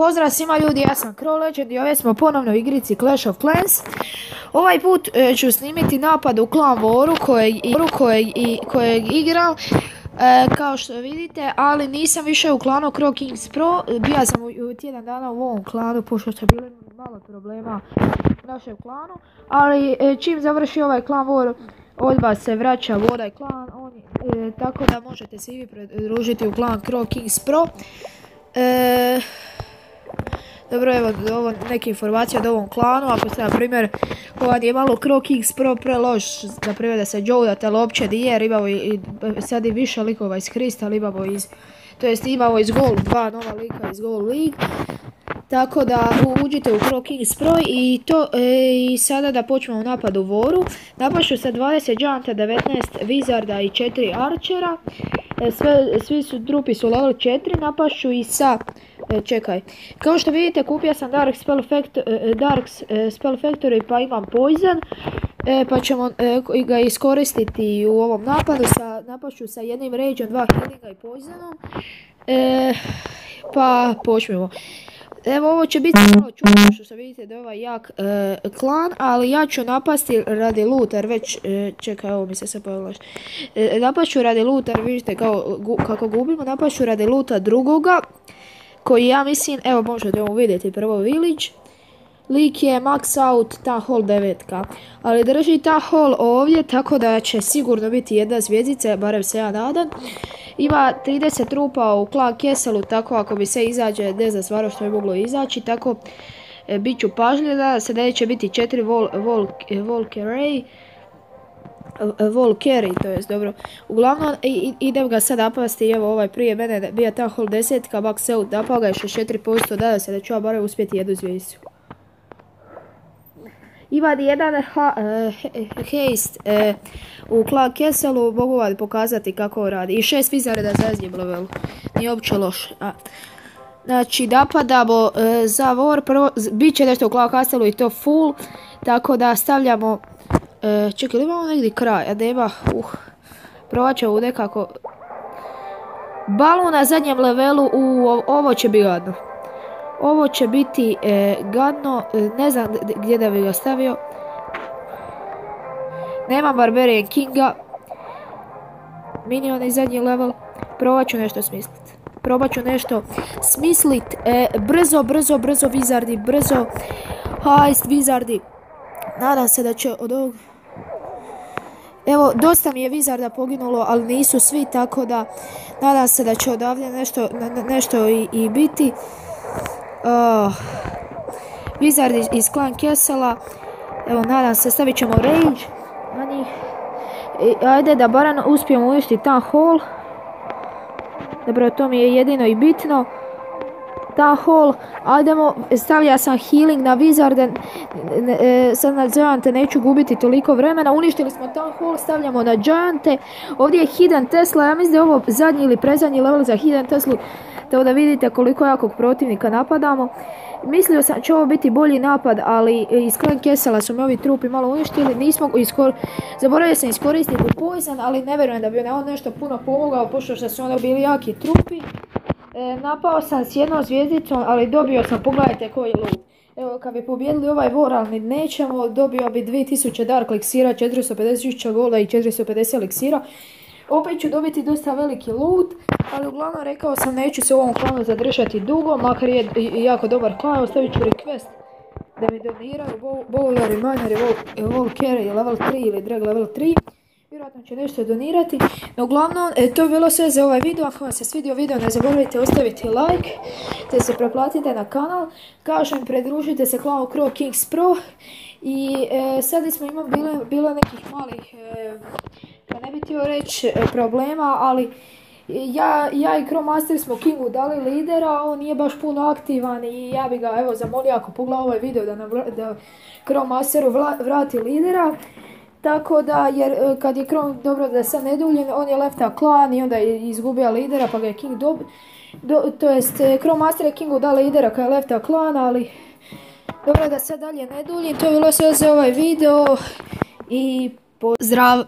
Pozdrav svima ljudi, ja sam Crow Legend i ovdje smo ponovno u igrici Clash of Clans. Ovaj put ću snimiti napad u Clan Waru kojeg igram, kao što vidite, ali nisam više u klanu Crow Kings Pro. Bio sam u tjedan dana u ovom klanu, pošto ste bili malo problema u našem klanu, ali čim završi ovaj Clan War, odmah se vraća u ovaj klan, tako da možete se i vi pridružiti u klan Crow Kings Pro. Dobro, evo ovo neke informacije od ovom klanu. Ako ste, na primjer, ovaj je malo Crow Kings Pro prelož, na primjer da se joudate, ali uopće nije, imamo i sad i više likova iz Crystal, imamo iz Gold 2 nova lika iz Gold League. Tako da uđite u Crow Kings Pro i sada da počnemo u napadu u Waru. Napašću sa 20 Gianta, 19 Wizarda i 4 Archera. Svi su trupi su level 4, napašću i sa... čekaj, kao što vidite kupio sam Dark Spell Factory pa imam Poison, pa ćemo ga iskoristiti u ovom napadu. Napašću sa jednim Rageom, 2 Healinga i Poisonom, pa počnemo. Evo, ovo će biti malo čudno što vidite da je ovaj jak klan, ali ja ću napasti radi loota, jer već, čekaj, ovo mi se sve pojavilo. Napašću radi loota, jer vidite kako gubimo, napašću radi loota drugoga, koji ja mislim, evo možete ovo vidjeti, prvo Village. Lik je max out Town Hall 9, ali drži Town Hall ovdje, tako da će sigurno biti jedna zvjezdica, barem se ja nadam. Ima 30 trupa u Clan Castlu, tako ako bi se izađe, ne znam stvarno što bi moglo izaći, tako bit ću pažljiva, se neće biti 4 Volcarry, to jest dobro. Uglavnom, idem ga sad napasti, evo ovaj prije mene bio Town Hall 10, max out, napao ga je 64%, da se da ću ja barem uspjeti jednu zvijezdicu. Ima jedan haste u Clan Castlu, mogu vam pokazati kako radi. I 6 Wizarda za zadnjem levelu, nije uopće loš. Znači, napadamo za War, prvo, bit će nešto u Clan Castlu i to full, tako da stavljamo... čekaj, li imamo negdje kraj? A nema, provat ćemo nekako... Balon na zadnjem levelu, ovo će biti gadno. Ovo će biti gadno, ne znam gdje da bi ga stavio. Nema Barbarian Kinga. Minion i zadnji level. Probat ću nešto smislit. Brzo Wizardi, brzo Heist Wizardi. Nadam se da će od ovog... Evo, dosta mi je Wizarda poginulo, ali nisu svi, tako da nadam se da će odavdje nešto i biti. Wizard iz Clan Castle, evo nadam se, stavit ćemo Rage na njih. Ajde da barem uspijemo uništiti Town Hall. Dobro, to mi je jedino i bitno. Town Hall, ajdemo, stavlja sam healing na Wizarde, sad na Giante neću gubiti toliko vremena. Uništili smo Town Hall, stavljamo na Giante. Ovdje je Hidden Tesla, ja mislim da je ovo zadnji ili prezadnji level za Hidden Teslu, tako da vidite koliko jakog protivnika napadamo. Mislio sam će ovo biti bolji napad, ali iz Clan Castle su me ovi trupi malo uništili. Zaboravio sam iskoristiti Poison, ali ne vjerujem da bi on nešto puno pomogao, pošto što su onda bili jaki trupi. Napao sam s jednom zvijezdicom, ali dobio sam, pogledajte koji loot. Evo, kad bi pobjedili ovaj War, ali nećemo, dobio bi 2000 Dark Elixira, 450.000 golda i 450 eliksira. Opet ću dobiti dosta veliki loot, ali uglavnom rekao sam neću se u ovom klanu zadržati dugo, makar je jako dobar klan. Ostavit ću request da mi doniraju Bowler, Miner, Volcarry level 3 ili Drag level 3. Vjerojatno će nešto donirati. No uglavnom, to je bilo sve za ovaj video. Ako vam se svidio video, ne zaboravite ostaviti like, te se preplatite na kanal. Kao što mi pridružite se klanu Crow Kings Pro. I sad smo bilo nekih malih, ne bi htio reći problema, ali ja i Crow Master smo Kingu dali lidera, on nije baš puno aktivan i ja bi ga zamolio ako pogleda ovaj video da Crow Masteru vrati lidera. Tako da, jer kad je Crow, dobro da sad ne duljim, on je lefta klan i onda je izgubio lidera pa ga je King Crow Master je Kingu dao lidera kad je lefta klan, ali dobro da sad dalje ne duljim. To je bilo sve za ovaj video i pozdrav!